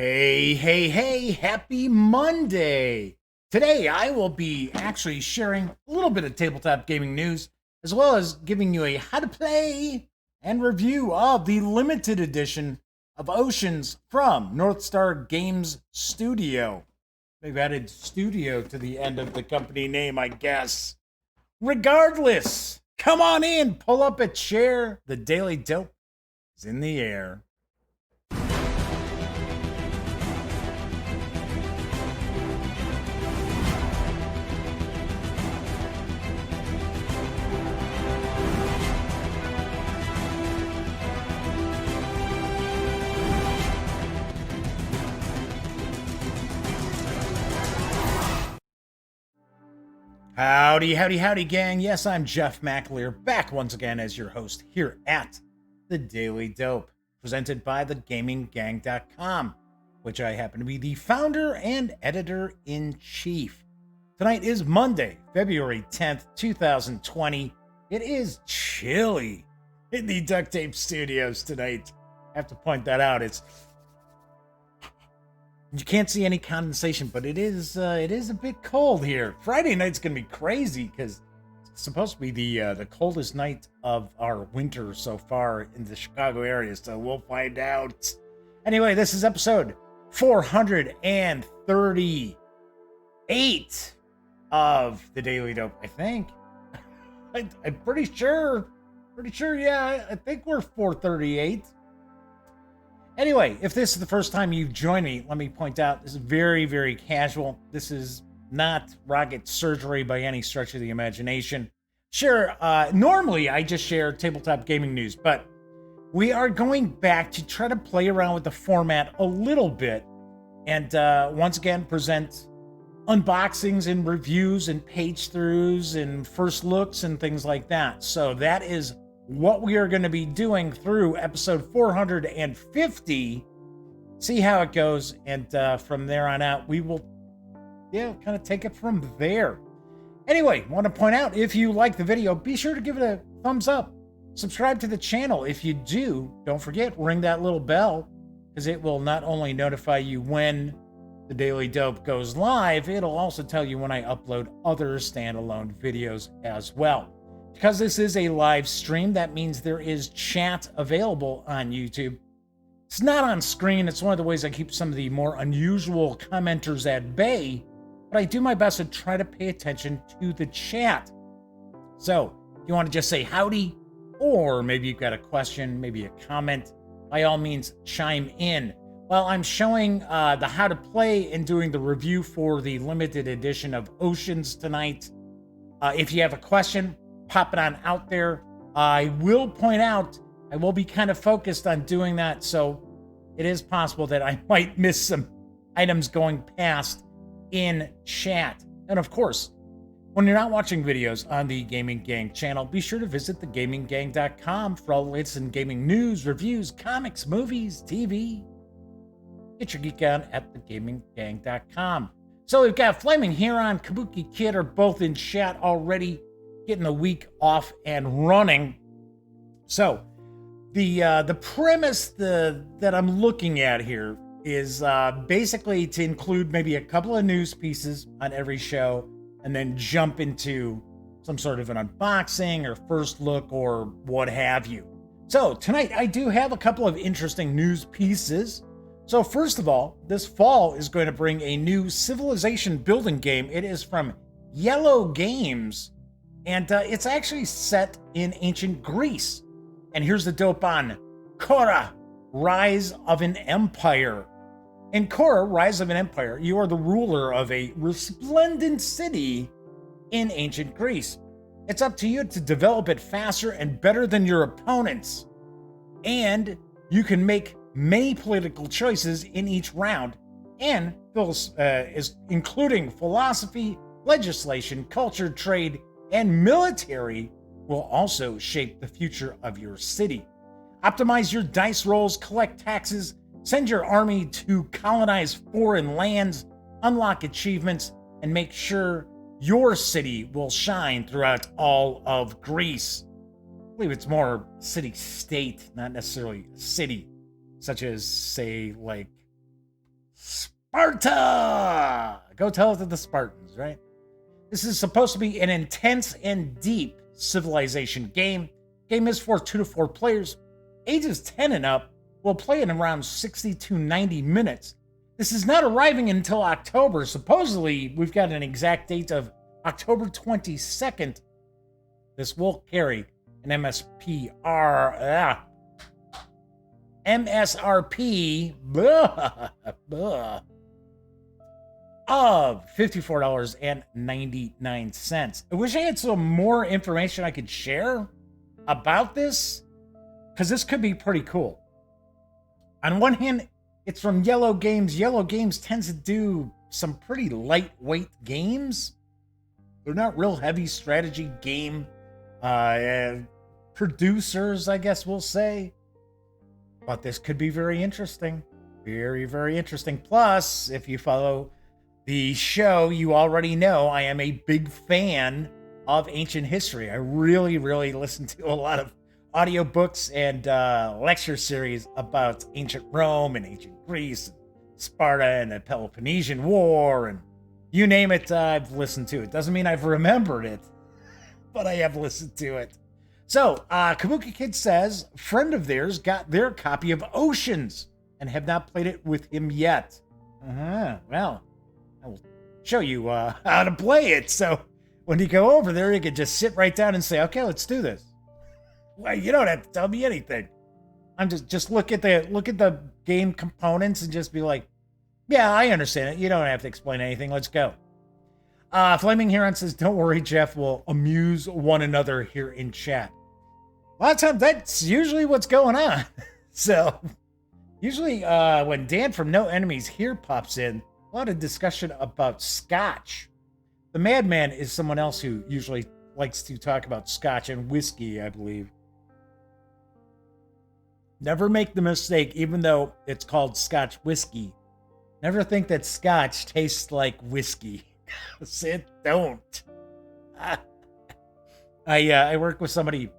Hey, happy Monday! Today I will be actually sharing a little bit of tabletop gaming news, as well as giving you a how to play and review of the limited edition of Oceans from North Star Games Studio. They've added studio to the end of the company name, I guess. Regardless, come on in, pull up a chair. The Daily Dope is in the air. Howdy, gang. Yes, I'm Jeff McAleer, back once again as your host here at The Daily Dope, presented by thegaminggang.com, which I happen to be the founder and editor-in-chief. Tonight is Monday, February 10th, 2020. It is chilly in the Duct Tape Studios tonight. I have to point that out. You can't see any condensation, but it is a bit cold here. Friday night's gonna be crazy because it's supposed to be the coldest night of our winter so far in the Chicago area. So we'll find out. Anyway, this is episode 438 of the Daily Dope. I think. I'm pretty sure. Yeah, I think we're 438. Anyway, if this is the first time you've joined me, let me point out this is very, very casual. This is not rocket surgery by any stretch of the imagination. Sure, normally I just share tabletop gaming news, but we are going back to try to play around with the format a little bit and once again present unboxings and reviews and page throughs and first looks and things like that. So that is what we are going to be doing through episode 450. See how it goes, and from there on out, we will, kind of take it from there. Anyway, want to point out, if you like the video, be sure to give it a thumbs up. Subscribe to the channel. If you do, don't forget, ring that little bell, because it will not only notify you when the Daily Dope goes live, it'll also tell you when I upload other standalone videos as well. Because this is a live stream, that means there is chat available on YouTube. It's not on screen. It's one of the ways I keep some of the more unusual commenters at bay, but I do my best to try to pay attention to the chat. So, if you want to just say howdy, or maybe you've got a question, maybe a comment, by all means, chime in. While I'm showing the how to play and doing the review for the limited edition of Oceans tonight, if you have a question, pop it on out there. I will point out, I will be kind of focused on doing that, so it is possible that I might miss some items going past in chat. And of course, when you're not watching videos on the Gaming Gang channel, be sure to visit thegaminggang.com for all the latest in gaming news, reviews, comics, movies, TV. Get your geek on at thegaminggang.com. So we've got Flaming Huron, Kabuki Kid are both in chat already, getting the week off and running. So the premise that I'm looking at here is basically to include maybe a couple of news pieces on every show and then jump into some sort of an unboxing or first look or what have you. So tonight I do have a couple of interesting news pieces. So first of all, this fall is going to bring a new civilization building game. It is from Yellow Games, and it's actually set in ancient Greece. And here's the dope on Korra, Rise of an Empire. In Korra, Rise of an Empire, you are the ruler of a resplendent city in ancient Greece. It's up to you to develop it faster and better than your opponents. And you can make many political choices in each round, and is including philosophy, legislation, culture, trade, and military will also shape the future of your city. Optimize your dice rolls, collect taxes, send your army to colonize foreign lands, unlock achievements, and make sure your city will shine throughout all of Greece. I believe it's more city-state, not necessarily city, such as, say, like Sparta! Go tell it to the Spartans, right? This is supposed to be an intense and deep civilization game. Game is for 2 to 4 players. Ages 10 and up will play in around 60 to 90 minutes. This is not arriving until October. Supposedly, we've got an exact date of October 22nd. This will carry an MSRP of $54.99. I wish I had some more information I could share about this, because this could be pretty cool. On one hand, it's from Yellow Games. Yellow Games tends to do some pretty lightweight games. They're not real heavy strategy game producers, I guess we'll say. But this could be very interesting. Very, very interesting. Plus, if you follow the show, you already know I am a big fan of ancient history. I really, really listen to a lot of audiobooks and lecture series about ancient Rome and ancient Greece, and Sparta and the Peloponnesian War, and you name it, I've listened to it. Doesn't mean I've remembered it, but I have listened to it. So, Kabuki Kid says, friend of theirs got their copy of Oceans and have not played it with him yet. Well, I will show you how to play it. So when you go over there, you can just sit right down and say, okay, let's do this. Well, you don't have to tell me anything. I'm just look at the game components and just be like, yeah, I understand it. You don't have to explain anything. Let's go. Flaming Heron says, don't worry, Jeff. We'll amuse one another here in chat. A lot of times that's usually what's going on. So usually when Dan from No Enemies Here pops in, a lot of discussion about scotch. The Madman is someone else who usually likes to talk about scotch and whiskey, I believe. Never make the mistake, even though it's called Scotch whiskey. Never think that scotch tastes like whiskey. It don't. I worked with somebody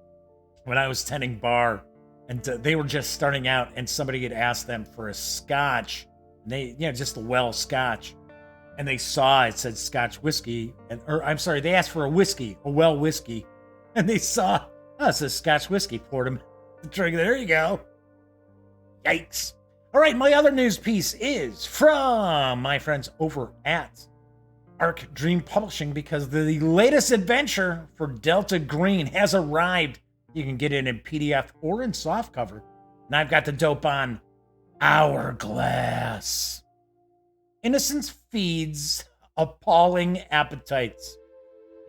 when I was tending bar, and they were just starting out, and somebody had asked them for a scotch. And they, just a well scotch, and they saw it said Scotch whiskey, they asked for a whiskey, a well whiskey, and they saw, it says Scotch whiskey. Poured them the drink. There you go. Yikes. All right, my other news piece is from my friends over at Arc Dream Publishing, because the latest adventure for Delta Green has arrived. You can get it in PDF or in softcover. And I've got the dope on Hourglass. Innocence feeds appalling appetites.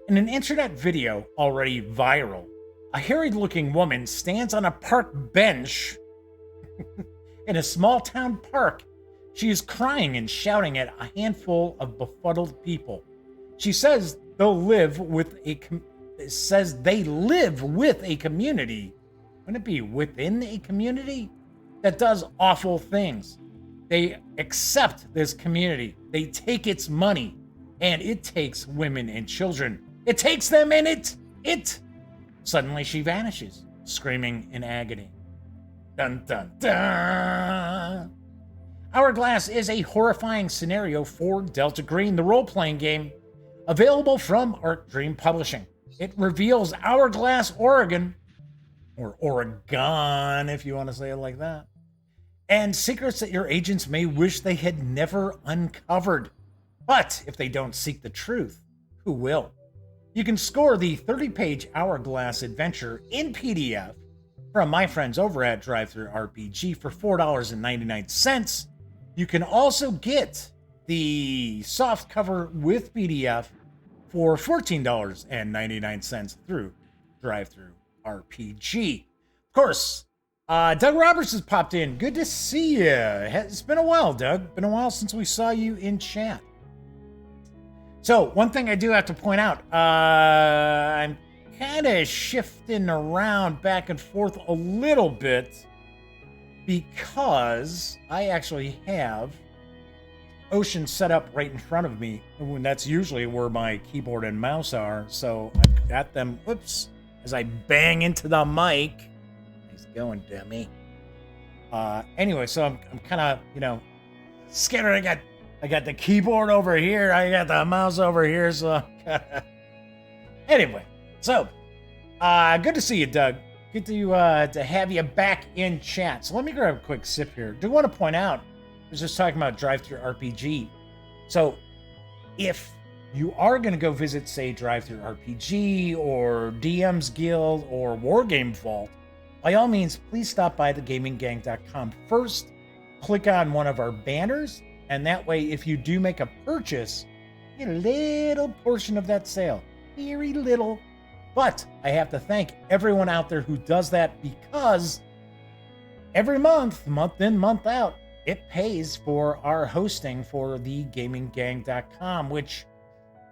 In an internet video already viral, a harried-looking woman stands on a park bench in a small-town park. She is crying and shouting at a handful of befuddled people. She says they live with a community. Wouldn't it be within a community that does awful things? They accept this community. They take its money, and it takes women and children. It takes them, and it. Suddenly she vanishes, screaming in agony. Dun, dun, dun. Hourglass is a horrifying scenario for Delta Green, the role-playing game, available from Arc Dream Publishing. It reveals Hourglass, Oregon, or Oregon, if you want to say it like that, and secrets that your agents may wish they had never uncovered. But if they don't seek the truth, who will? You can score the 30-page Hourglass adventure in PDF from my friends over at Drive-Thru RPG for $4.99. You can also get the softcover with PDF for $14.99 through Drive-Thru RPG. Of course, Doug Roberts has popped in. Good to see you. It's been a while, Doug. Been a while since we saw you in chat. So, one thing I do have to point out, I'm kind of shifting around back and forth a little bit because I actually have Ocean set up right in front of me, and that's usually where my keyboard and mouse are. So I've got them, whoops, as I bang into the mic. Nice going, dummy. Anyway, so I'm kind of, Scanner, I got the keyboard over here. I got the mouse over here. So anyway, so good to see you, Doug. Good to have you back in chat. So let me grab a quick sip here. Do want to point out, I was just talking about Drive-Thru RPG. So if you are going to go visit, say, Drive-Thru RPG or DM's Guild or Wargame Vault, by all means, please stop by thegaminggang.com first. Click on one of our banners, and that way, if you do make a purchase, you get a little portion of that sale. Very little. But I have to thank everyone out there who does that, because every month, month in, month out, it pays for our hosting for thegaminggang.com, which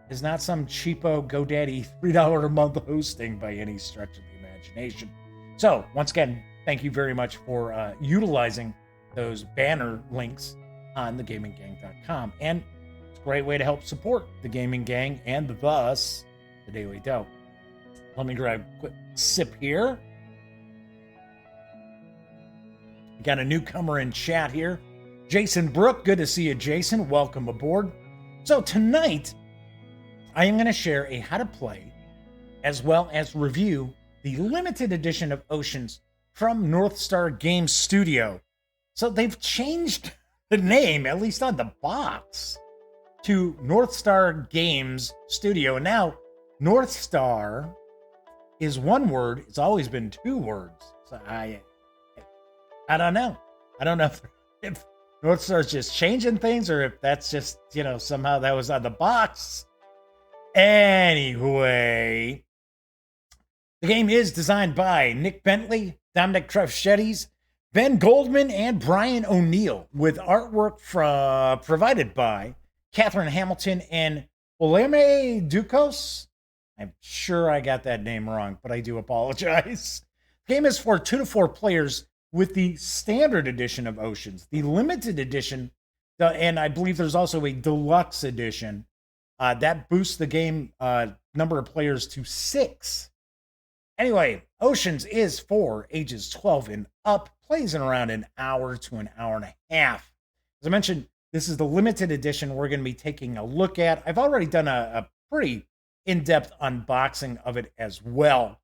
is not some cheapo GoDaddy $3 a month hosting by any stretch of the imagination. So, once again, thank you very much for utilizing those banner links on thegaminggang.com. And it's a great way to help support the Gaming Gang and thus the Daily Dope. Let me grab a quick sip here. Got a newcomer in chat here. Jason Brook, good to see you, Jason. Welcome aboard. So tonight, I am going to share a how to play as well as review the limited edition of Oceans from North Star Games Studio. So they've changed the name, at least on the box, to North Star Games Studio. And now, North Star is one word. It's always been two words. So I don't know. I don't know if North Star's just changing things or if that's just, somehow that was on the box. Anyway, the game is designed by Nick Bentley, Dominic Trefchettes, Ben Goldman, and Brian O'Neill, with artwork provided by Catherine Hamilton and Oleme Ducos. I'm sure I got that name wrong, but I do apologize. The game is for 2 to 4 players with the standard edition of Oceans. The limited edition, and I believe there's also a deluxe edition, that boosts the game number of players to 6. Anyway, Oceans is for ages 12 and up, plays in around an hour to an hour and a half. As I mentioned, this is the limited edition we're going to be taking a look at. I've already done a pretty in-depth unboxing of it as well.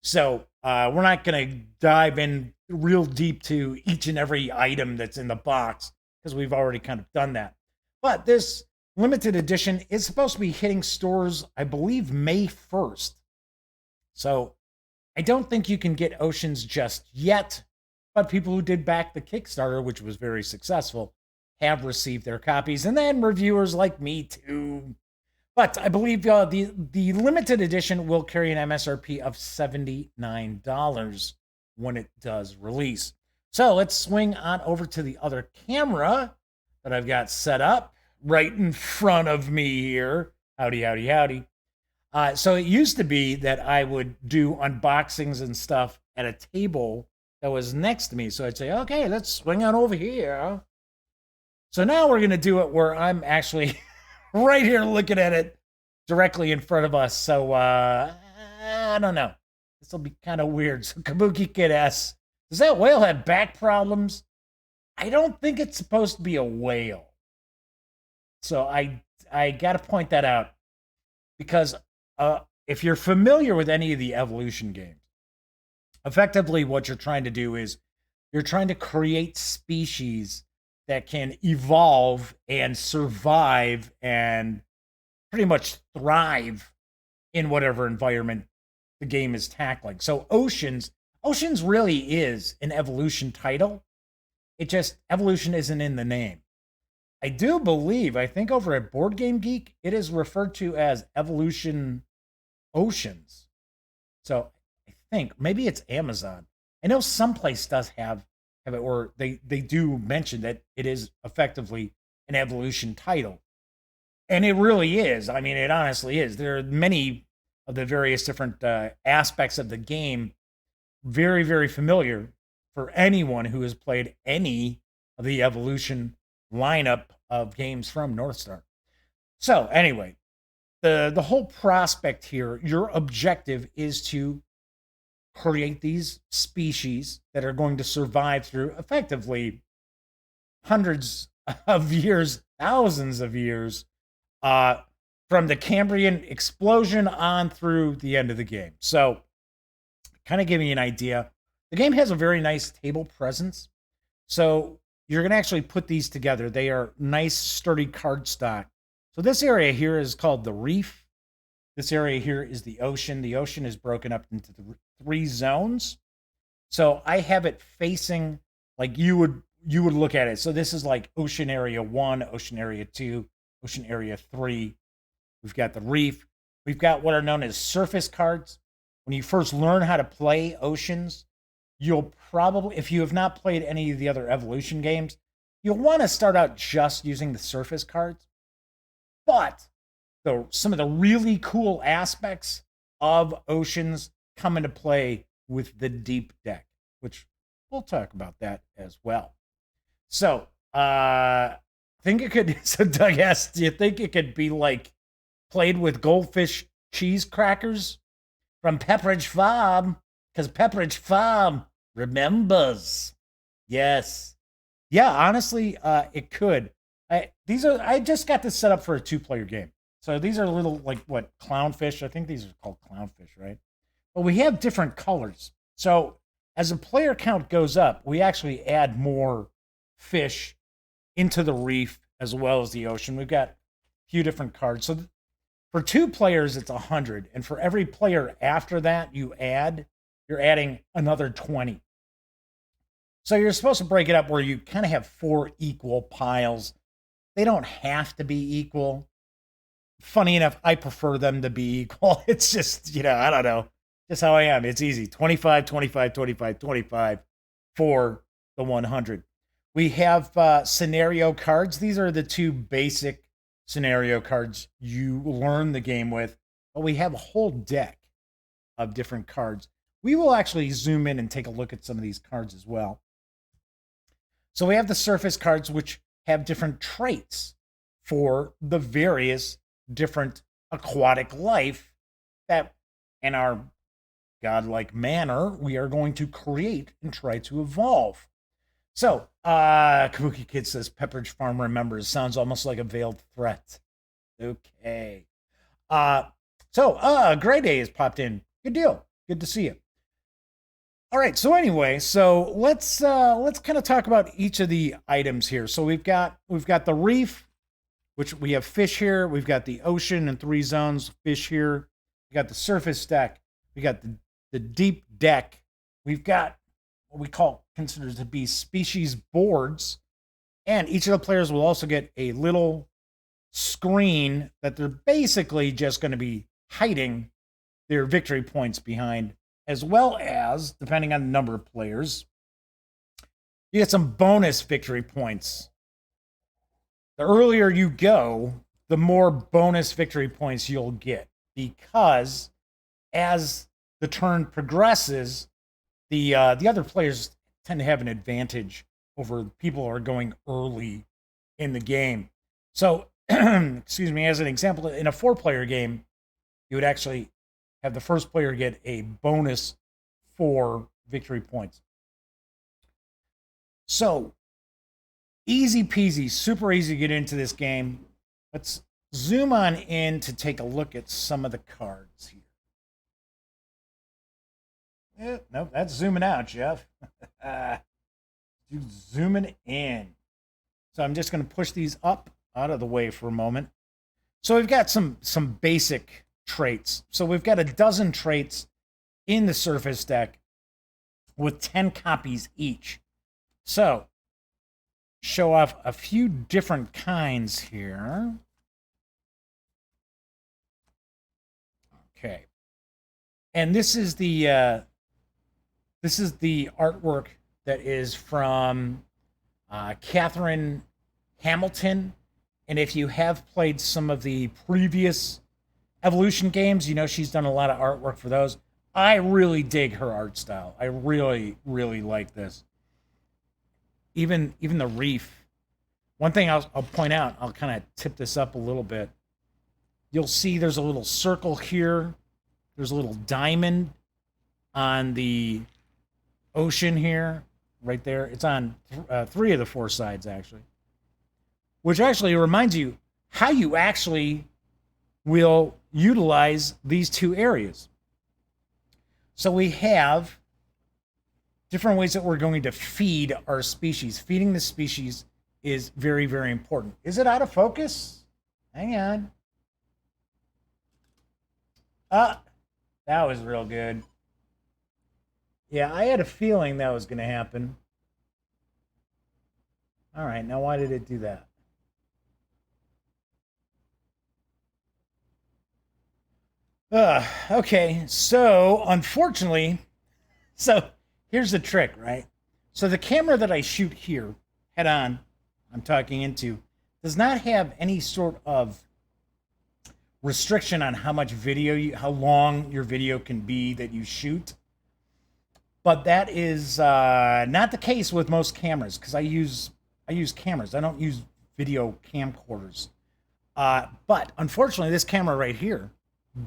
So we're not going to dive in real deep to each and every item that's in the box, because we've already kind of done that. But this limited edition is supposed to be hitting stores, I believe, May 1st. So I don't think you can get Oceans just yet, but people who did back the Kickstarter, which was very successful, have received their copies, and then reviewers like me too. But I believe the limited edition will carry an MSRP of $79 when it does release. So let's swing on over to the other camera that I've got set up right in front of me here. Howdy, howdy, howdy. So it used to be that I would do unboxings and stuff at a table that was next to me. So I'd say, okay, let's swing on over here. So now we're going to do it where I'm actually right here looking at it directly in front of us. So I don't know. This will be kind of weird. So Kabuki Kid asks, does that whale have back problems? I don't think it's supposed to be a whale. So I got to point that out, because if you're familiar with any of the evolution games, effectively what you're trying to do is you're trying to create species that can evolve and survive and pretty much thrive in whatever environment the game is tackling. So Oceans really is an evolution title. It just, evolution isn't in the name. I do believe, I think over at Board Game Geek, it is referred to as Evolution Oceans. So I think maybe it's Amazon. I know someplace does have it, or they do mention that it is effectively an evolution title. And it really is. I mean, it honestly is. There are many of the various different aspects of the game very, very familiar for anyone who has played any of the evolution lineup of games from North Star. So anyway, the whole prospect here, your objective is to create these species that are going to survive through effectively hundreds of years, thousands of years, uh, from the Cambrian explosion on through the end of the game. So, kind of giving you an idea. The game has a very nice table presence. So, you're going to actually put these together. They are nice, sturdy cardstock. So, this area here is called the reef. This area here is the ocean. The ocean is broken up into three zones. So I have it facing like you would look at it. So this is like Ocean Area 1, Ocean Area 2, Ocean Area 3. We've got the reef. We've got what are known as surface cards. When you first learn how to play Oceans, you'll probably, if you have not played any of the other Evolution games, you'll want to start out just using the surface cards. But some of the really cool aspects of Oceans come into play with the deep deck, which we'll talk about that as well. So, think it could, so Doug asked, do you think it could be like played with goldfish cheese crackers from Pepperidge Farm? Because Pepperidge Farm remembers. Yes. Yeah, honestly, it could. I just got this set up for a 2-player game. So these are little, like, what, clownfish? I think these are called clownfish, right? But we have different colors. So as the player count goes up, we actually add more fish into the reef as well as the ocean. We've got a few different cards. So for 2 players, it's 100. And for every player after that you're adding another 20. So you're supposed to break it up where you kind of have 4 equal piles. They don't have to be equal. Funny enough, I prefer them to be equal. It's just, I don't know. Just how I am. It's easy. 25, 25, 25, 25 for the 100. We have scenario cards. These are the 2 basic scenario cards you learn the game with. But we have a whole deck of different cards. We will actually zoom in and take a look at some of these cards as well. So we have the surface cards, which have different traits for the various different aquatic life that in our godlike manner we are going to create and try to evolve. So Kabuki Kid says Pepperidge Farm remembers. Sounds almost like a veiled threat. Okay. Gray Day has popped in. Good deal. Good to see you. All right, so anyway, let's kind of talk about each of the items here. So we've got the reef, which we have fish here. We've got the ocean in 3 zones, fish here. We got the surface deck. We got the deep deck. We've got what we consider to be species boards. And each of the players will also get a little screen that they're basically just going to be hiding their victory points behind, as well as, depending on the number of players, you get some bonus victory points. The earlier you go, the more bonus victory points you'll get, because as the turn progresses, the other players tend to have an advantage over people who are going early in the game. So, excuse me, as an example, in a 4-player game, you would actually have the first player get a bonus 4 victory points. So, easy peasy, super easy to get into this game. Let's zoom on in to take a look at some of the cards here. Nope, that's zooming out, Jeff. Zooming in. So I'm just going to push these up out of the way for a moment. So we've got some basic traits. So we've got a dozen traits in the surface deck with 10 copies each. So show off a few different kinds here. Okay. And this is the artwork that is from Catherine Hamilton. And if you have played some of the previous Evolution games, she's done a lot of artwork for those. I really dig her art style. I really, really like this. Even the reef. One thing I'll point out, I'll kind of tip this up a little bit. You'll see there's a little circle here. There's a little diamond on the ocean here, right there. It's on 3 of the 4 sides, actually. which actually reminds you how you actually will utilize these two areas. So we have different ways that we're going to feed our species. Feeding the species is very, very important. Is it out of focus? Hang on. That was real good. Yeah, I had a feeling that was going to happen. All right, now why did it do that? Okay, so unfortunately, so here's the trick, right? So the camera that I shoot here, head on, I'm talking into, does not have any sort of restriction on how much video, how long your video can be that you shoot. But that is not the case with most cameras, because I use cameras. I don't use video camcorders. But unfortunately, this camera right here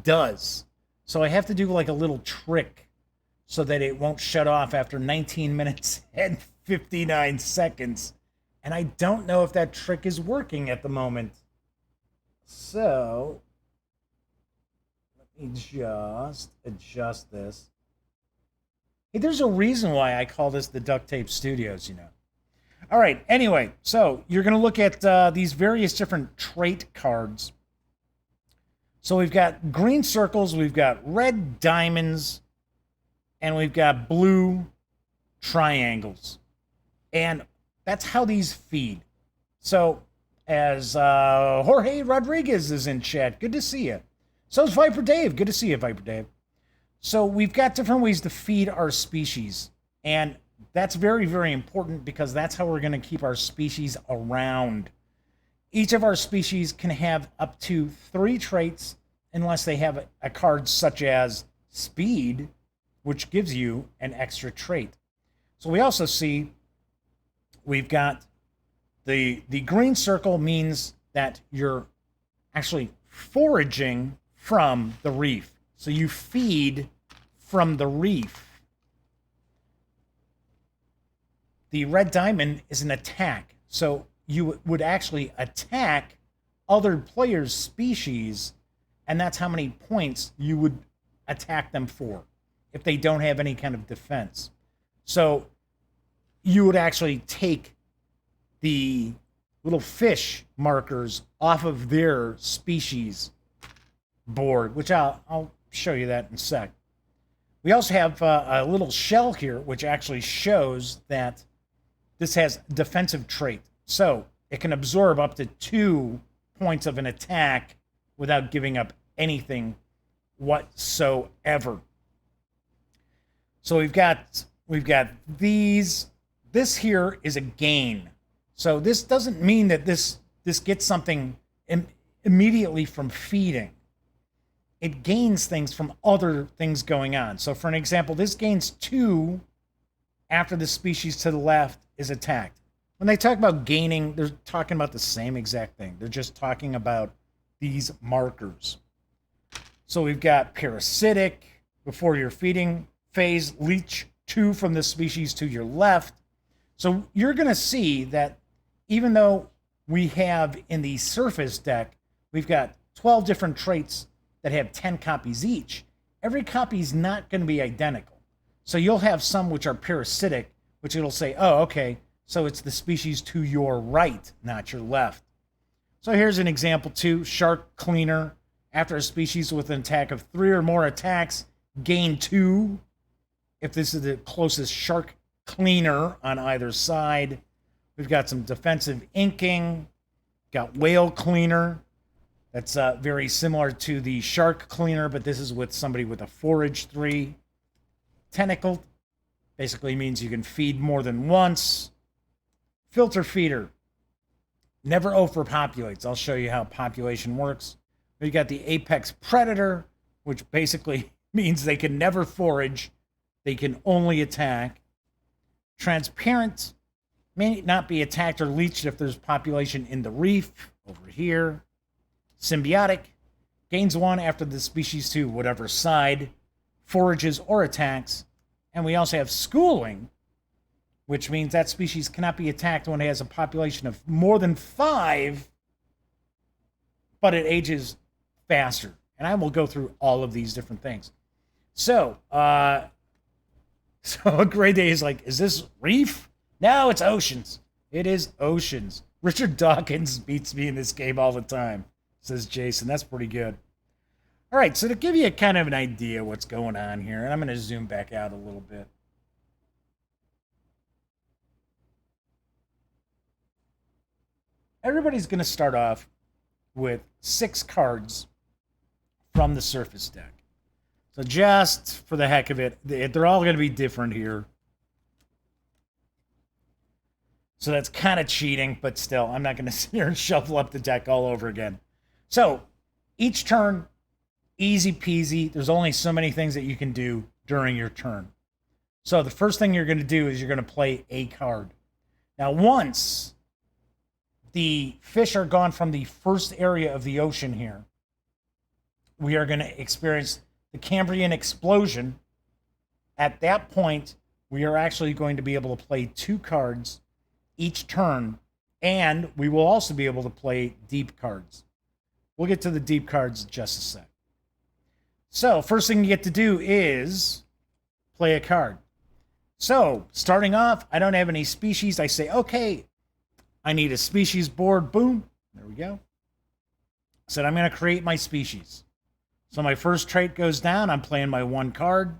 does. So I have to do like a little trick so that it won't shut off after 19 minutes and 59 seconds. And I don't know if that trick is working at the moment. So let me just adjust this. Hey, there's a reason why I call this the Duct Tape Studios, you know. All right, anyway, so you're going to look at these various different trait cards. So we've got green circles, we've got red diamonds, and we've got blue triangles. And that's how these feed. So as Jorge Rodriguez is in chat, good to see you. So is Viper Dave. Good to see you, Viper Dave. So we've got different ways to feed our species. And that's very, very important because that's how we're going to keep our species around. Each of our species can have up to 3 traits unless they have a card such as speed, which gives you an extra trait. So we also see we've got the green circle means that you're actually foraging from the reef. So you feed from the reef. The red diamond is an attack. So you would actually attack other players' species, and that's how many points you would attack them for if they don't have any kind of defense. So you would actually take the little fish markers off of their species board, which I'll show you that in a sec. We also have a little shell here, which actually shows that this has defensive trait. So it can absorb up to 2 points of an attack without giving up anything whatsoever. So we've got these. This here is a gain. So this doesn't mean that this gets something immediately from feeding. It gains things from other things going on. So for an example, this gains 2 after the species to the left is attacked. When they talk about gaining, they're talking about the same exact thing. They're just talking about these markers. So we've got parasitic before your feeding phase, leech 2 from the species to your left. So you're going to see that even though we have in the surface deck, we've got 12 different traits that have 10 copies each, every copy is not going to be identical. So you'll have some which are parasitic, which it'll say, oh, okay, so it's the species to your right, not your left. So here's an example 2, shark cleaner. After a species with an attack of 3 or more attacks, gain 2. If this is the closest shark cleaner on either side. We've got some defensive inking. Got whale cleaner. That's very similar to the shark cleaner, but this is with somebody with a forage 3. Tentacled basically means you can feed more than once. Filter feeder. Never overpopulates. I'll show you how population works. We got the apex predator, which basically means they can never forage. They can only attack. Transparent may not be attacked or leached if there's population in the reef over here. Symbiotic gains 1 after the species to whatever side, forages or attacks. And we also have schooling, which means that species cannot be attacked when it has a population of more than 5, but it ages faster. And I will go through all of these different things. So a gray day is like, is this reef? No, it's oceans. It is oceans. Richard Dawkins beats me in this game all the time, says Jason. That's pretty good. All right, so to give you a kind of an idea what's going on here, and I'm going to zoom back out a little bit. Everybody's going to start off with 6 cards from the surface deck. So just for the heck of it, they're all going to be different here. So that's kind of cheating, but still, I'm not going to sit here and shuffle up the deck all over again. So each turn, easy peasy. There's only so many things that you can do during your turn. So the first thing you're going to do is you're going to play a card. Now, once the fish are gone from the first area of the ocean here, we are going to experience the Cambrian explosion. At that point, we are actually going to be able to play 2 cards each turn, and we will also be able to play deep cards. We'll get to the deep cards in just a sec. So, first thing you get to do is play a card. So, starting off, I don't have any species. I say, okay, I need a species board. Boom. There we go. Said I'm going to create my species. So my first trait goes down. I'm playing my 1 card.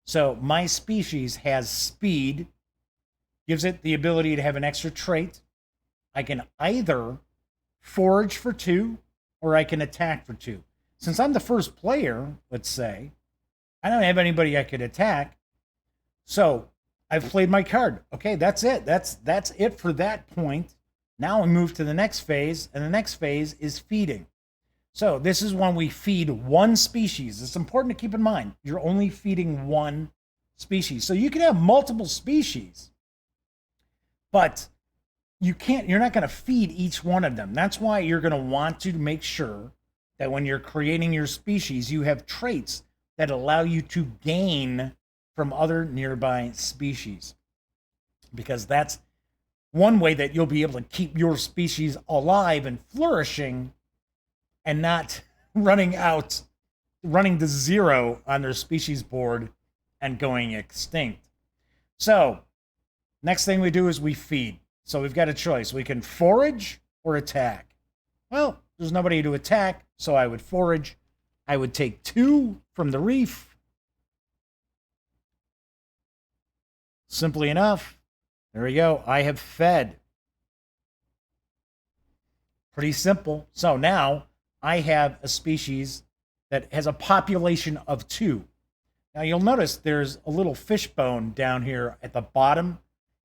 So my species has speed. Gives it the ability to have an extra trait. I can either forage for 2 or I can attack for 2. Since I'm the first player, let's say, I don't have anybody I could attack. So I've played my card. Okay, that's it. That's it for that point. Now we move to the next phase, and the next phase is feeding. So this is when we feed 1 species. It's important to keep in mind, you're only feeding 1 species. So you can have multiple species, but you're not going to feed each one of them. That's why you're going to want to make sure that when you're creating your species, you have traits that allow you to gain from other nearby species. Because that's one way that you'll be able to keep your species alive and flourishing and not running to 0 on their species board and going extinct. So, next thing we do is we feed. So we've got a choice. We can forage or attack. Well, there's nobody to attack, so I would forage. I would take 2 from the reef. Simply enough. There we go. I have fed. Pretty simple. So now I have a species that has a population of 2. Now you'll notice there's a little fish bone down here at the bottom.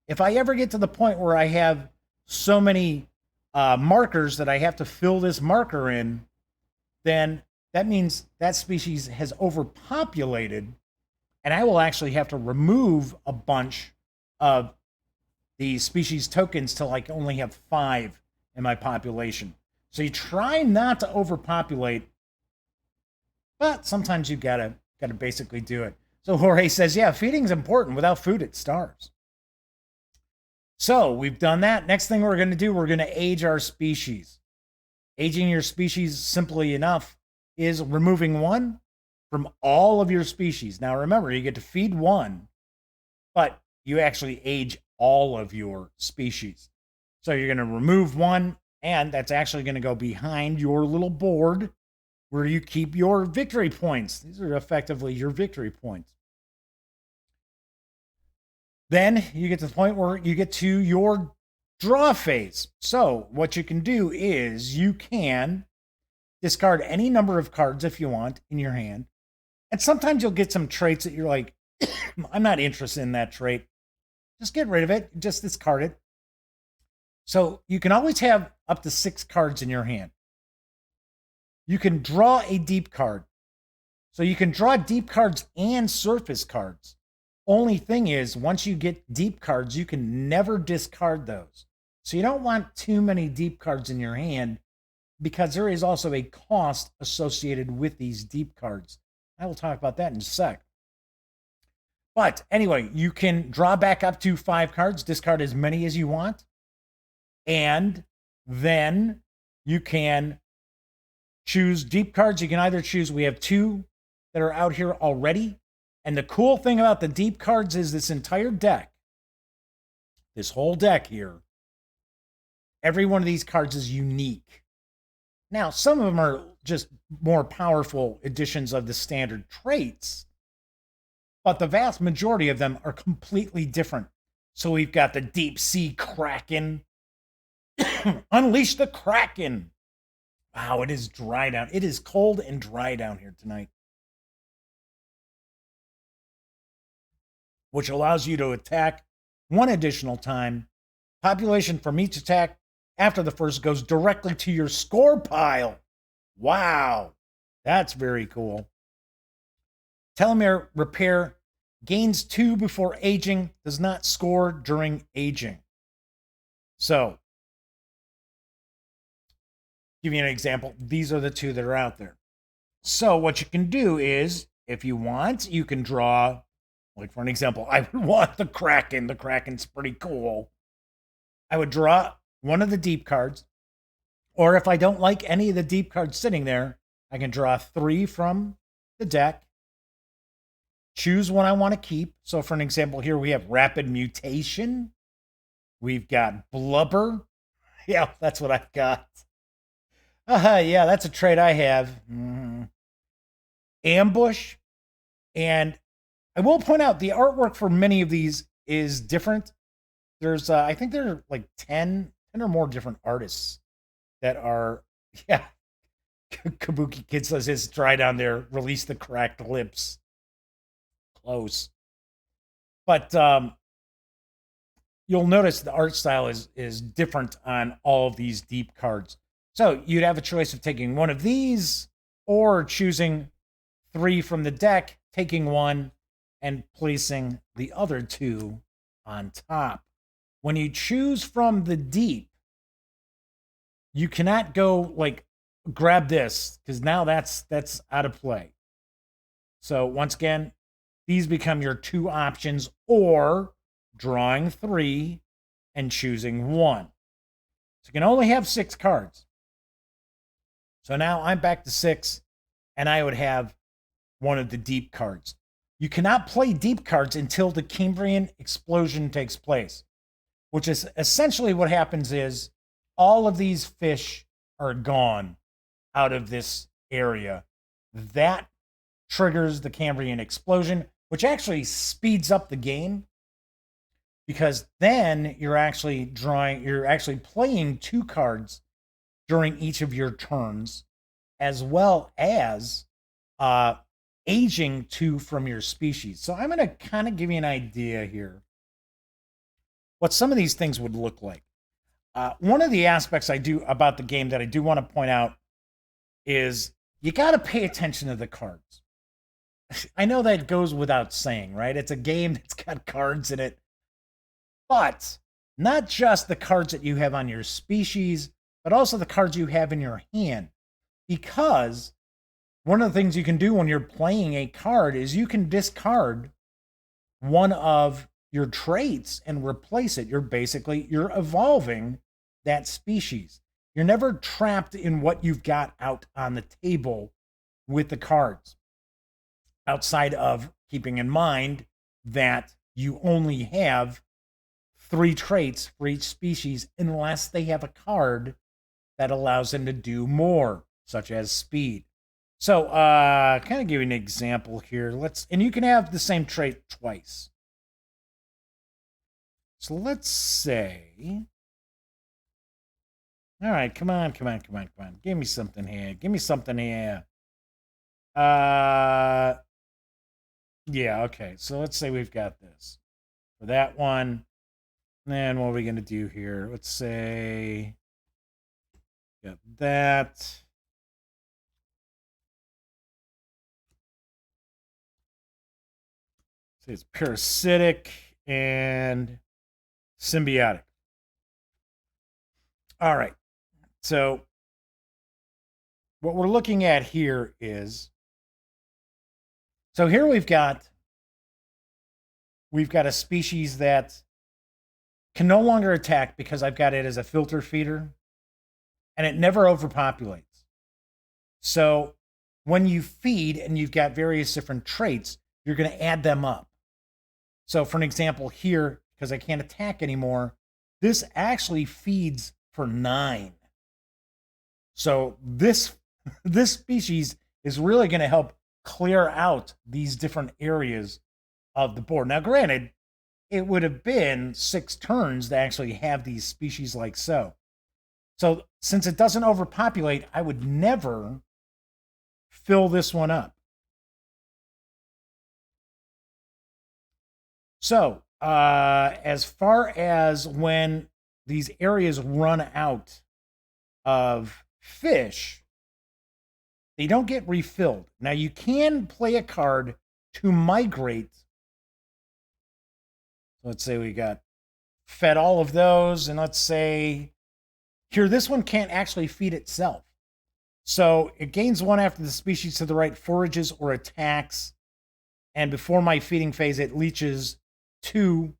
If I ever get to the point where I have so many markers that I have to fill this marker in, then that means that species has overpopulated, and I will actually have to remove a bunch of the species tokens till I only have 5 in my population. So you try not to overpopulate, but sometimes you gotta basically do it. So Jorge says, yeah, feeding's important. Without food, it starves. So we've done that. Next thing we're going to do, we're going to age our species. Aging your species, simply enough, is removing 1 from all of your species. Now remember, you get to feed 1, but you actually age all of your species. So you're going to remove 1, and that's actually going to go behind your little board where you keep your victory points. These are effectively your victory points. Then you get to the point where you get to your draw phase. So what you can do is you can discard any number of cards if you want in your hand. And sometimes you'll get some traits that you're like, I'm not interested in that trait. Just get rid of it. Just discard it. So you can always have up to 6 cards in your hand. You can draw a deep card. So you can draw deep cards and surface cards. Only thing is, once you get deep cards, you can never discard those. So you don't want too many deep cards in your hand because there is also a cost associated with these deep cards. I will talk about that in a sec. But anyway, you can draw back up to 5 cards, discard as many as you want, and then you can choose deep cards. You can either choose, we have 2 that are out here already. And the cool thing about the deep cards is this entire deck, this whole deck here, every one of these cards is unique. Now, some of them are just more powerful additions of the standard traits, but the vast majority of them are completely different. So we've got the Deep Sea Kraken. Unleash the Kraken. Wow, it is dry down. It is cold and dry down here tonight. Which allows you to attack 1 additional time. Population from each attack after the first goes directly to your score pile. Wow, that's very cool. Telomere repair gains 2 before aging, does not score during aging. So, give you an example. These are the 2 that are out there. So what you can do is, if you want, you can draw, like for an example, I would want the Kraken. The Kraken's pretty cool. I would draw one of the deep cards, or if I don't like any of the deep cards sitting there, I can draw 3 from the deck, choose one I want to keep. So for an example, here we have Rapid Mutation. We've got Blubber. Yeah, that's what I've got. Yeah, that's a trait I have. Ambush. And I will point out the artwork for many of these is different. There's, I think there are like 10 or more different artists that are, yeah. Kabuki Kid says his dry down there, release the cracked lips. Close. But you'll notice the art style is different on all of these deep cards. So you'd have a choice of taking one of these or choosing 3 from the deck, taking 1 and placing the other 2 on top. When you choose from the deep, you cannot go like grab this because now that's out of play. So once again, these become your 2 options, or drawing 3 and choosing 1. So you can only have 6 cards. So now I'm back to 6, and I would have one of the deep cards. You cannot play deep cards until the Cambrian explosion takes place, which is essentially what happens is all of these fish are gone out of this area. That triggers the Cambrian explosion, which actually speeds up the game, because then you're actually playing 2 cards during each of your turns, as well as aging 2 from your species. So I'm going to kind of give you an idea here what some of these things would look like. One of the aspects I do about the game that I do want to point out is you got to pay attention to the cards. I know that goes without saying, right? It's a game that's got cards in it. But not just the cards that you have on your species, but also the cards you have in your hand. Because one of the things you can do when you're playing a card is you can discard one of your traits and replace it. You're evolving that species. You're never trapped in what you've got out on the table with the cards, outside of keeping in mind that you only have 3 traits for each species unless they have a card that allows them to do more, such as speed. So, kind of give you an example here. And you can have the same trait twice. So let's say, all right, come on. Give me something here. Yeah, okay. So let's say we've got this for that one. And then what are we going to do here? Let's say, got that. Say it's parasitic and symbiotic. All right. So what we're looking at here is, so here we've got we've got a species that can no longer attack because I've got it as a filter feeder, and it never overpopulates. So when you feed and you've got various different traits, you're going to add them up. So for an example here, because I can't attack anymore, this actually feeds for 9. So this this species is really going to help clear out these different areas of the board. Now, granted, it would have been 6 turns to actually have these species like so. So since it doesn't overpopulate, I would never fill this one up. So as far as when these areas run out of fish, they don't get refilled. Now you can play a card to migrate. Let's say we got fed all of those, and let's say here, this one can't actually feed itself. So it gains 1 after the species to the right forages or attacks. And before my feeding phase, it leaches 2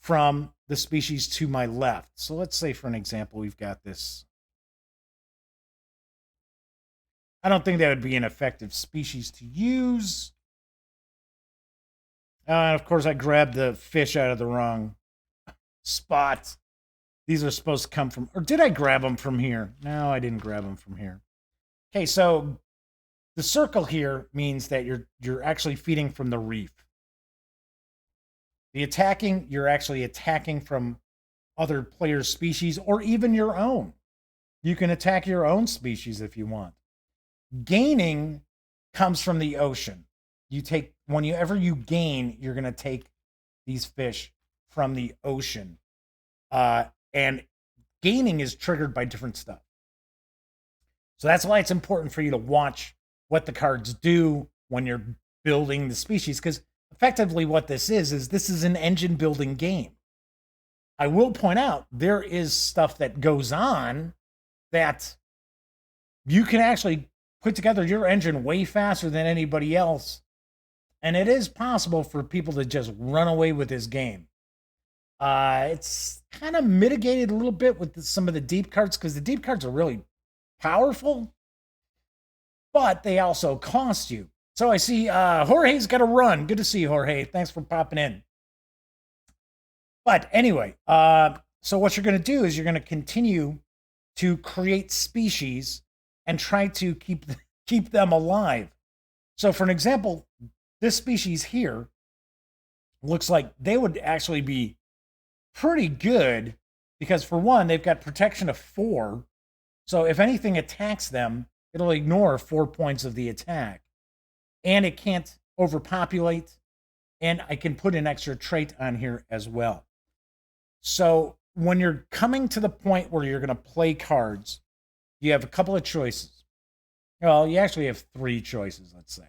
from the species to my left. So let's say, for an example, we've got this. I don't think that would be an effective species to use. And of course, I grabbed the fish out of the wrong spot. These are supposed to come from, or did I grab them from here? No, I didn't grab them from here. Okay, so the circle here means that you're actually feeding from the reef. The attacking, you're actually attacking from other players' species or even your own. You can attack your own species if you want. Gaining comes from the ocean. You take, whenever you gain, you're going to take these fish from the ocean. And gaining is triggered by different stuff. So that's why it's important for you to watch what the cards do when you're building the species, because effectively what this is an engine building game. I will point out there is stuff that goes on that you can actually put together your engine way faster than anybody else. And it is possible for people to just run away with this game. It's kind of mitigated a little bit with some of the deep cards, because the deep cards are really powerful, but they also cost you. So I see Jorge's got to run. Good to see you, Jorge. Thanks for popping in. But anyway, so what you're going to do is you're going to continue to create species and try to keep them alive. So for an example, this species here looks like they would actually be pretty good because, for one, they've got protection of 4. So if anything attacks them, it'll ignore 4 points of the attack. And it can't overpopulate. And I can put an extra trait on here as well. So when you're coming to the point where you're going to play cards, you have a couple of choices. Well, you actually have 3 choices, let's say.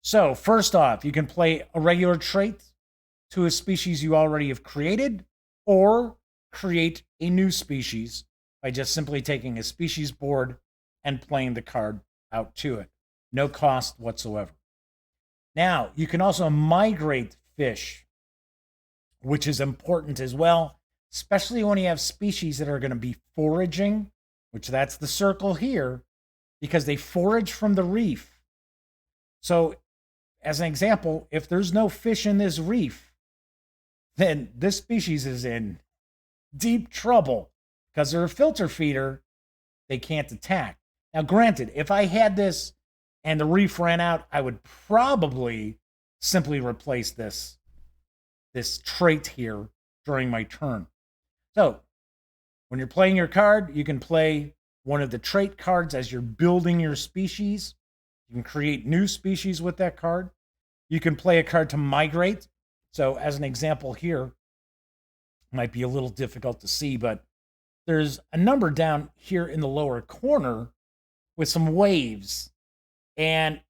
So first off, you can play a regular trait to a species you already have created, or create a new species by just simply taking a species board and playing the card out to it. No cost whatsoever. Now, you can also migrate fish, which is important as well, especially when you have species that are going to be foraging, which that's the circle here, because they forage from the reef. So, as an example, if there's no fish in this reef, then this species is in deep trouble because they're a filter feeder. They can't attack. Now, granted, if I had this and the reef ran out, I would probably simply replace this trait here during my turn. So, when you're playing your card, you can play one of the trait cards as you're building your species. You can create new species with that card. You can play a card to migrate. So as an example here, might be a little difficult to see, but there's a number down here in the lower corner with some waves. And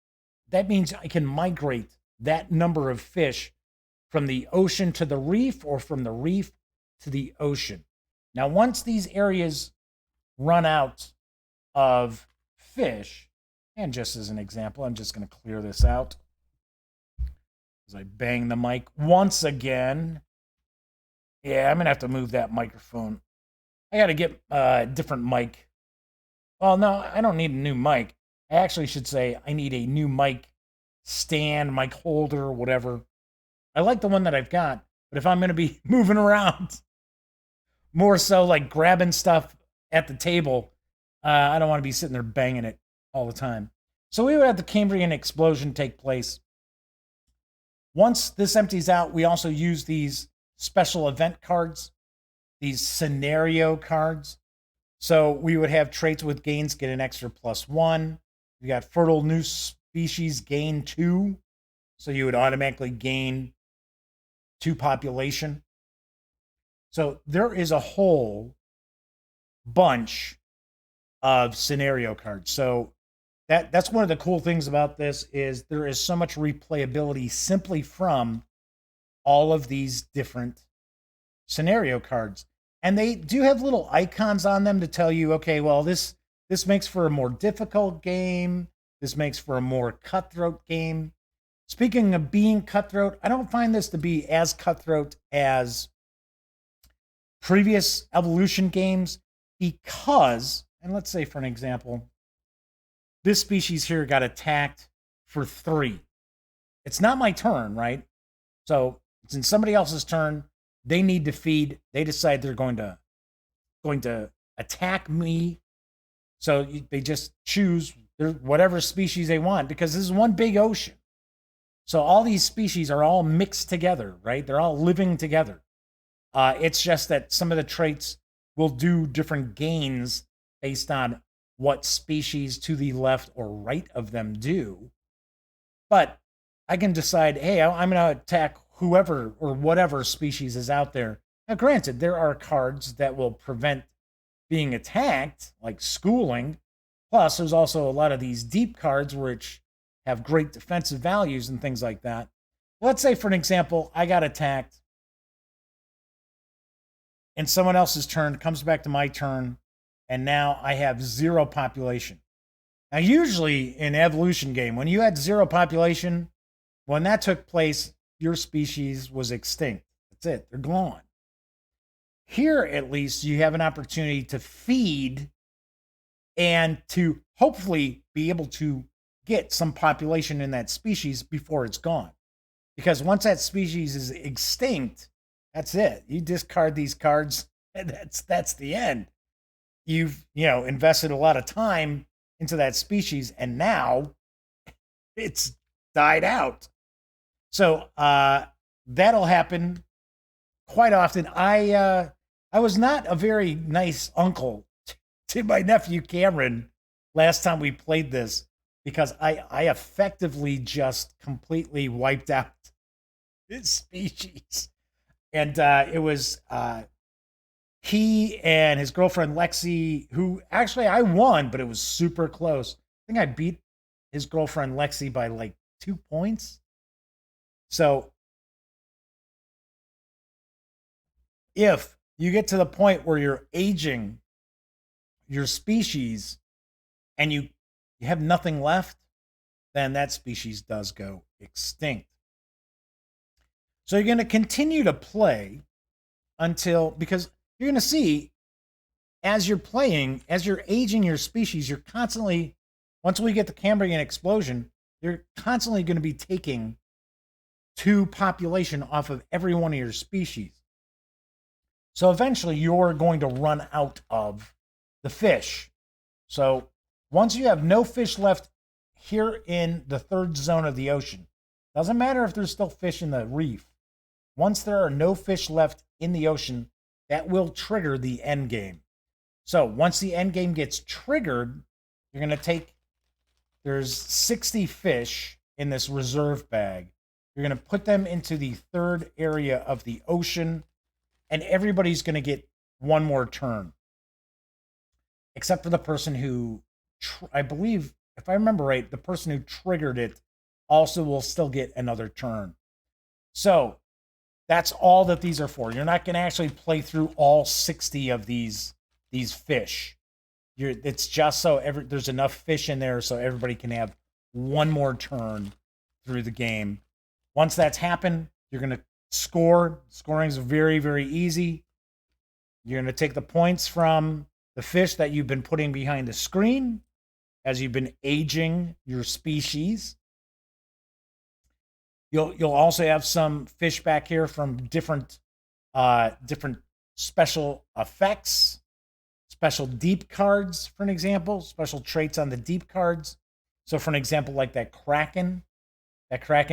that means I can migrate that number of fish from the ocean to the reef or from the reef to the ocean. Now, once these areas run out of fish, and just as an example, I'm just going to clear this out. as I bang the mic once again. Yeah, I'm going to have to move that microphone. I got to get a different mic. Well, no, I don't need a new mic. I actually should say I need a new mic stand, mic holder, whatever. I like the one that I've got, but if I'm going to be moving around, more so like grabbing stuff at the table, I don't want to be sitting there banging it all the time. So we would have the Cambrian explosion take place. Once this empties out, we also use these special event cards, these scenario cards. So we would have traits with gains get an extra +1. We got fertile new species gain 2. So you would automatically gain 2 population. So there is a whole bunch of scenario cards. So that's one of the cool things about this is there is so much replayability simply from all of these different scenario cards. And they do have little icons on them to tell you, okay, well, this makes for a more difficult game. This makes for a more cutthroat game. Speaking of being cutthroat, I don't find this to be as cutthroat as previous Evolution games because, and let's say for an example, this species here got attacked for 3. It's not my turn, right? So it's in somebody else's turn. They need to feed. They decide they're going to attack me. So they just choose whatever species they want because this is one big ocean. So all these species are all mixed together, right? They're all living together. It's just that some of the traits will do different gains based on what species to the left or right of them do. But I can decide, hey, I'm going to attack whoever or whatever species is out there. Now, granted, there are cards that will prevent being attacked, like schooling. Plus, there's also a lot of these deep cards which have great defensive values and things like that. Let's say, for an example, I got attacked and someone else's turn comes back to my turn, and now I have 0 population. Now, usually in evolution game, when you had 0 population, when that took place, your species was extinct. That's it. They're gone. Here, at least, you have an opportunity to feed and to hopefully be able to get some population in that species before it's gone. Because once that species is extinct, that's it. You discard these cards, and that's the end. You've, invested a lot of time into that species, and now it's died out. So that'll happen quite often. I was not a very nice uncle to my nephew Cameron last time we played this because I effectively just completely wiped out his species. And it was he and his girlfriend Lexi, who actually I won, but it was super close. I think I beat his girlfriend Lexi by like 2 points. So if you get to the point where you're aging your species and you have nothing left, then that species does go extinct. So you're going to continue to play until, because you're going to see as you're playing, as you're aging your species, you're constantly, once we get the Cambrian explosion, you're constantly going to be taking 2 population off of every one of your species. So eventually you're going to run out of the fish. So once you have no fish left here in the 3rd zone of the ocean, doesn't matter if there's still fish in the reef. Once there are no fish left in the ocean, that will trigger the end game. So once the end game gets triggered, you're going to take, there's 60 fish in this reserve bag. You're going to put them into the 3rd area of the ocean, and everybody's going to get 1 more turn. Except for the person who, I believe, if I remember right, the person who triggered it also will still get another turn. So that's all that these are for. You're not going to actually play through all 60 of these fish. It's just so there's enough fish in there so everybody can have 1 more turn through the game. Once that's happened, you're going to score. Scoring is very, very easy. You're going to take the points from the fish that you've been putting behind the screen as you've been aging your species. You'll also have some fish back here from different special effects, special deep cards, for an example, special traits on the deep cards. So, for an example, like that Kraken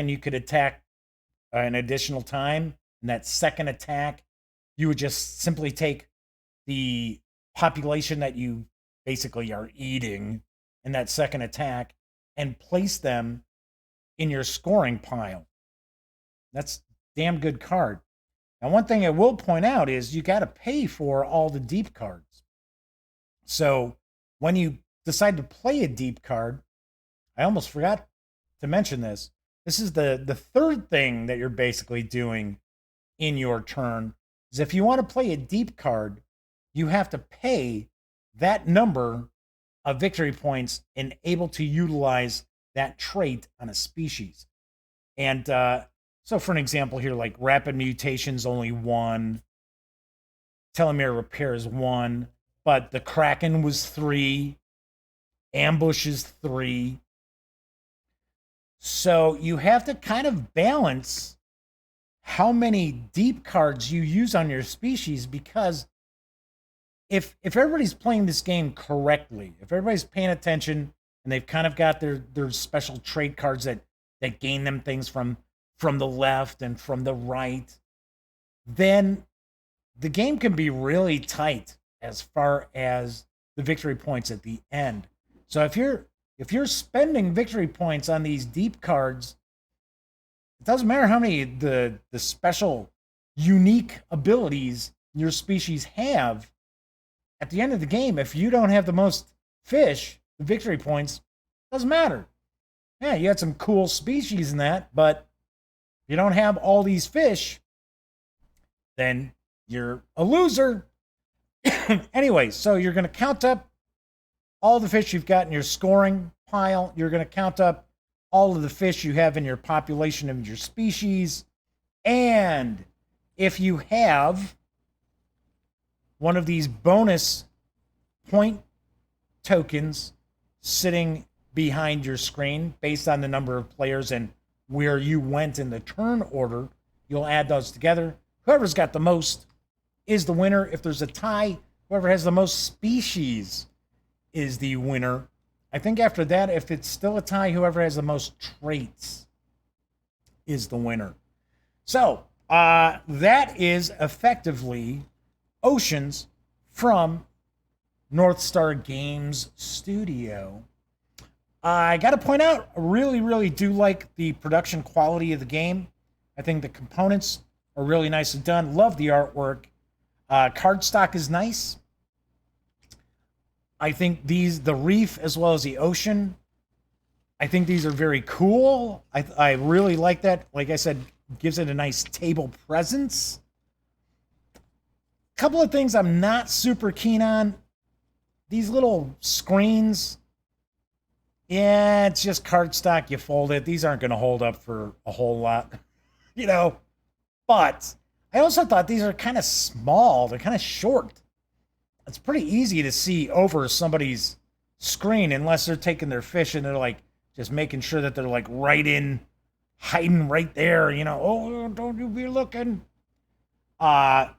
you could attack an additional time, and that second attack, you would just simply take the population that you basically are eating in that second attack and place them in your scoring pile. That's a damn good card. Now, one thing I will point out is you got to pay for all the deep cards. So when you decide to play a deep card, I almost forgot to mention this. This is the third thing that you're basically doing in your turn, is if you want to play a deep card, you have to pay that number of victory points and able to utilize that trait on a species. And so for an example here, like rapid mutations, only 1. Telomere repair is 1. But the Kraken was 3. Ambush is 3. So you have to kind of balance how many deep cards you use on your species, because if everybody's playing this game correctly, if everybody's paying attention and they've kind of got their special trait cards that gain them things from the left and from the right, then the game can be really tight as far as the victory points at the end. So if you're spending victory points on these deep cards, it doesn't matter how many the special unique abilities your species have. At the end of the game, if you don't have the most fish, the victory points, doesn't matter. Yeah, you had some cool species in that, but if you don't have all these fish, then you're a loser. Anyway, so you're going to count up all the fish you've got in your scoring pile. You're going to count up all of the fish you have in your population of your species. And if you have one of these bonus point tokens sitting behind your screen based on the number of players and where you went in the turn order, you'll add those together. Whoever's got the most is the winner. If there's a tie, whoever has the most species is the winner. I think after that, if it's still a tie, whoever has the most traits is the winner. So that is effectively Oceans from North Star Games Studio. I got to point out, I really, really do like the production quality of the game. I think the components are really nicely done. Love the artwork. Cardstock is nice. I think the reef as well as the ocean, I think these are very cool. I really like that. Like I said, gives it a nice table presence. Couple of things I'm not super keen on. These little screens, yeah, it's just cardstock. You fold it. These aren't going to hold up for a whole lot, you know. But I also thought these are kind of small. They're kind of short. It's pretty easy to see over somebody's screen unless they're taking their fish and they're like just making sure that they're like right in, hiding right there, you know. Oh, don't you be looking. I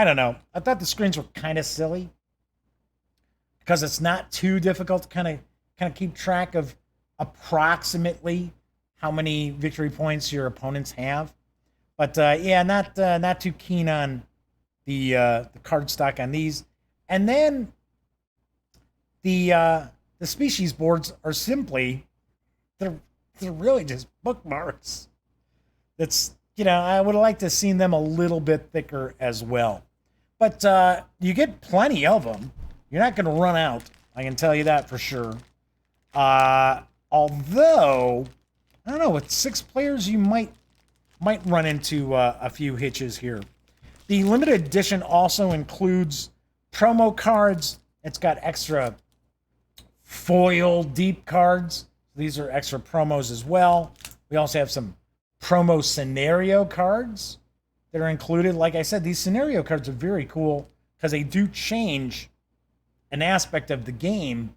don't know. I thought the screens were kind of silly because it's not too difficult to kind of keep track of approximately how many victory points your opponents have. But yeah, not too keen on the cardstock on these. And then the species boards are simply they're really just bookmarks. That's, you know, I would have liked to have seen them a little bit thicker as well. But you get plenty of them. You're not going to run out. I can tell you that for sure. Although, I don't know, with 6 players, you might run into a few hitches here. The limited edition also includes promo cards. It's got extra foil deep cards. These are extra promos as well. We also have some promo scenario cards that are included. Like I said, these scenario cards are very cool because they do change an aspect of the game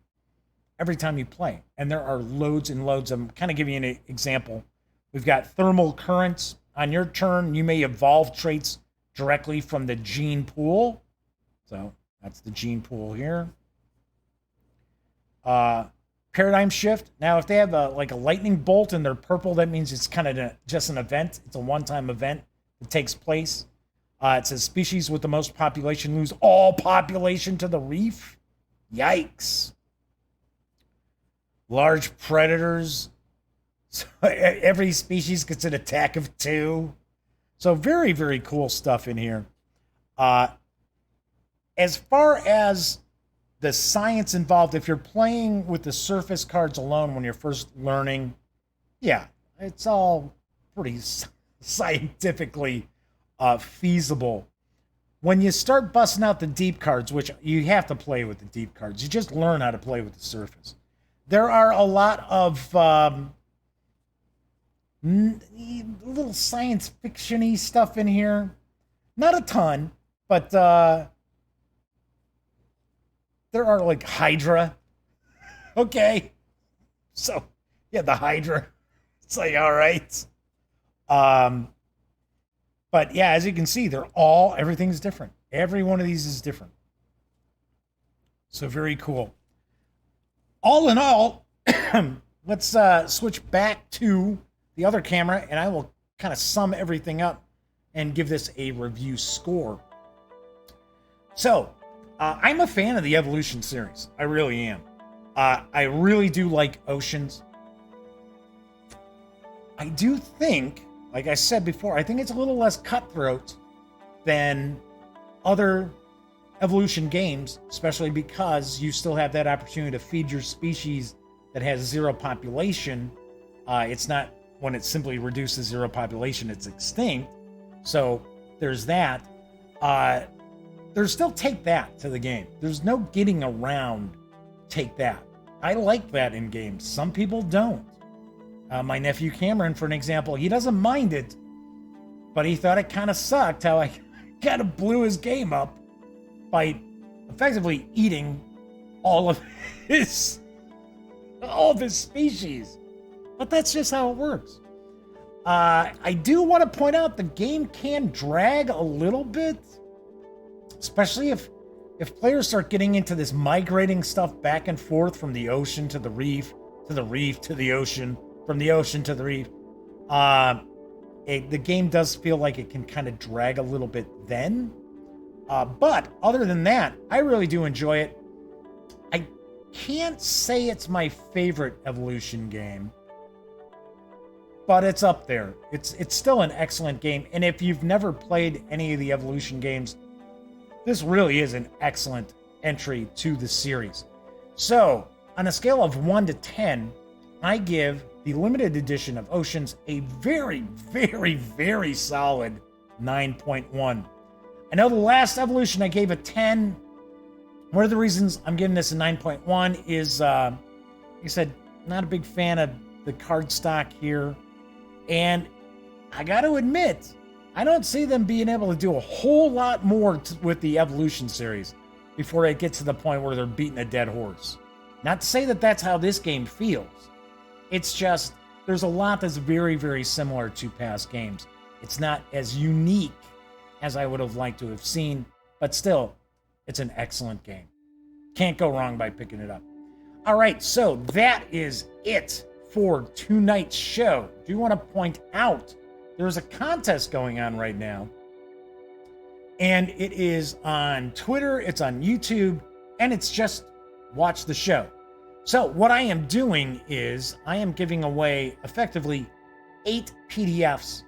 every time you play. And there are loads and loads of them. Kind of give you an example. We've got thermal currents. On your turn, you may evolve traits directly from the gene pool. So that's the gene pool here. Paradigm shift. Now, if they have like a lightning bolt and they're purple, that means it's kind of just an event. It's a one-time event that takes place. It says species with the most population lose all population to the reef. Yikes. Large predators. So every species gets an attack of 2. So very, very cool stuff in here. As far as the science involved, if you're playing with the surface cards alone when you're first learning, yeah, it's all pretty scientifically feasible. When you start busting out the deep cards, which you have to play with the deep cards, you just learn how to play with the surface. There are a lot of little science fiction-y stuff in here. Not a ton, but there are like Hydra. Okay. So, yeah, the Hydra. It's like, all right. But yeah, as you can see, everything's different. Every one of these is different. So very cool. All in all, let's switch back to the other camera, and I will kind of sum everything up and give this a review score. So, I'm a fan of the Evolution series. I really am. I really do like Oceans. I do think, like I said before, I think it's a little less cutthroat than other Evolution games, especially because you still have that opportunity to feed your species that has 0 population. It's not when it simply reduces 0 population, it's extinct. So there's that. There's still take that to the game. There's no getting around take that. I like that in games. Some people don't. My nephew Cameron, for an example, he doesn't mind it, but he thought it kind of sucked how I kind of blew his game up by effectively eating all of his species. But that's just how it works. I do want to point out the game can drag a little bit, especially if players start getting into this migrating stuff back and forth from the ocean to the reef, to the reef to the ocean, from the ocean to the reef. The game does feel like it can kind of drag a little bit then. But other than that, I really do enjoy it. I can't say it's my favorite Evolution game, but it's up there. It's still an excellent game. And if you've never played any of the Evolution games, this really is an excellent entry to the series. So, on a scale of 1 to 10, I give the limited edition of Oceans a very, very, very solid 9.1. I know the last Evolution I gave a 10. One of the reasons I'm giving this a 9.1 is, like I said, not a big fan of the card stock here. And I got to admit, I don't see them being able to do a whole lot more with the Evolution series before it gets to the point where they're beating a dead horse. Not to say that that's how this game feels. It's just, there's a lot that's very, very similar to past games. It's not as unique as I would have liked to have seen, but still, it's an excellent game. Can't go wrong by picking it up. All right, so that is it for tonight's show. I do want to point out there's a contest going on right now, and it is on Twitter, it's on YouTube, and it's just watch the show. So what I am doing is I am giving away effectively 8 PDFs.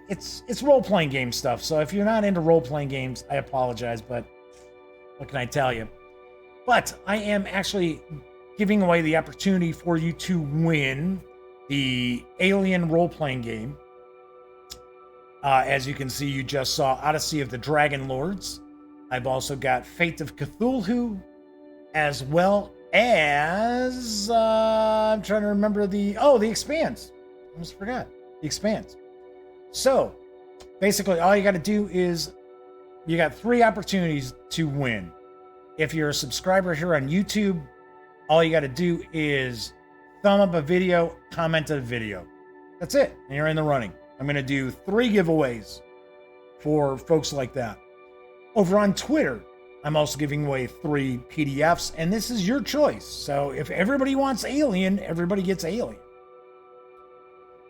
It's role-playing game stuff, so if you're not into role-playing games, I apologize, but what can I tell you? But I am actually giving away the opportunity for you to win the Alien role-playing game. As you can see, you just saw Odyssey of the Dragon Lords. I've also got Fate of Cthulhu, as well as I'm trying to remember the Expanse. I almost forgot the Expanse. So basically, all you got to do is you got 3 opportunities to win. If you're a subscriber here on YouTube, all you got to do is thumb up a video, comment a video. That's it. And you're in the running. I'm going to do 3 giveaways for folks like that. Over on Twitter, I'm also giving away 3 PDFs, and this is your choice. So if everybody wants Alien, everybody gets Alien.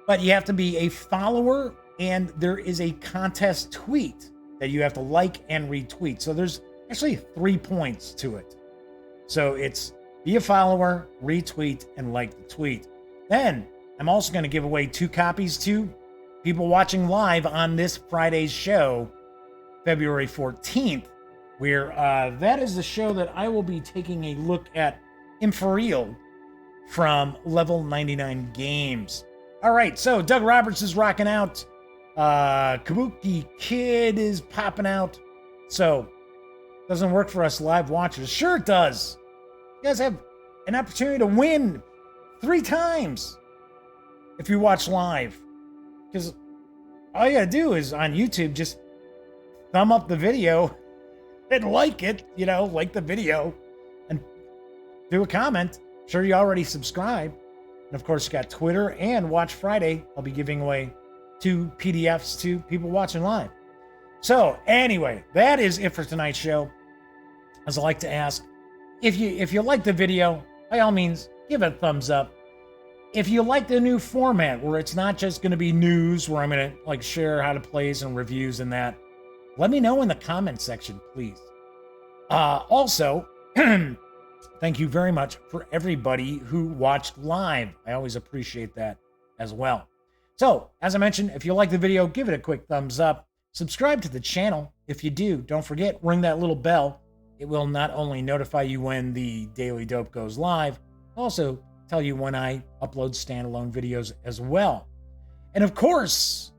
But you have to be a follower, and there is a contest tweet that you have to like and retweet. So there's actually 3 points to it. So it's be a follower, retweet, and like the tweet. Then I'm also going to give away 2 copies to people watching live on this Friday's show, February 14th, where that is the show that I will be taking a look at Inferial from Level 99 Games. All right, so Doug Roberts is rocking out. Kabuki Kid is popping out. So, doesn't work for us live watchers. Sure it does. You guys have an opportunity to win 3 times if you watch live. Because all you gotta do is on YouTube, just thumb up the video and like it, like the video and do a comment. Sure, you already subscribed. And of course, you got Twitter and Watch Friday. I'll be giving away 2 PDFs to people watching live. So anyway, that is it for tonight's show. As I like to ask, if you like the video, by all means, give it a thumbs up. If you like the new format where it's not just going to be news, where I'm going to share how to plays and reviews and that, let me know in the comment section, please. Also, thank you very much for everybody who watched live. I always appreciate that as well. So, as I mentioned, if you like the video, give it a quick thumbs up. Subscribe to the channel. If you do, don't forget, ring that little bell. It will not only notify you when the Daily Dope goes live, also tell you when I upload standalone videos as well. And of course,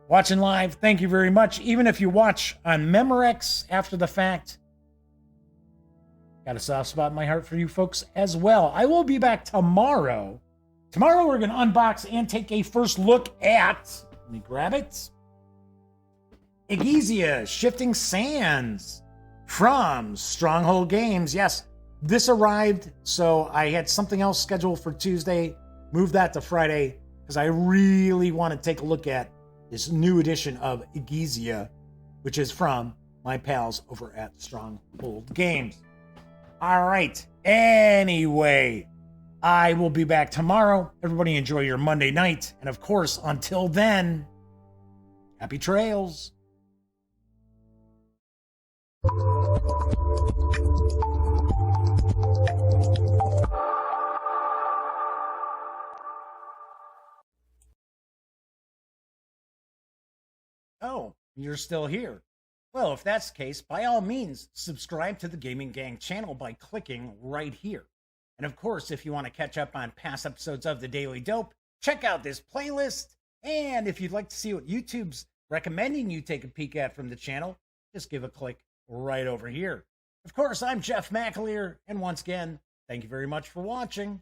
watching live, thank you very much. Even if you watch on Memorex after the fact, got a soft spot in my heart for you folks as well. I will be back tomorrow. Tomorrow we're going to unbox and take a first look at, let me grab it, Egizia Shifting Sands from Stronghold Games. Yes, this arrived, so I had something else scheduled for Tuesday, moved that to Friday, because I really want to take a look at this new edition of Egizia, which is from my pals over at Stronghold Games. All right, anyway, I will be back tomorrow. Everybody enjoy your Monday night, and of course, until then, happy trails. Oh, you're still here. Well, if that's the case, by all means, subscribe to the Gaming Gang channel by clicking right here. And of course, if you want to catch up on past episodes of The Daily Dope, check out this playlist. And if you'd like to see what YouTube's recommending you take a peek at from the channel, just give a click right over here. Of course, I'm Jeff McAleer, and once again, thank you very much for watching.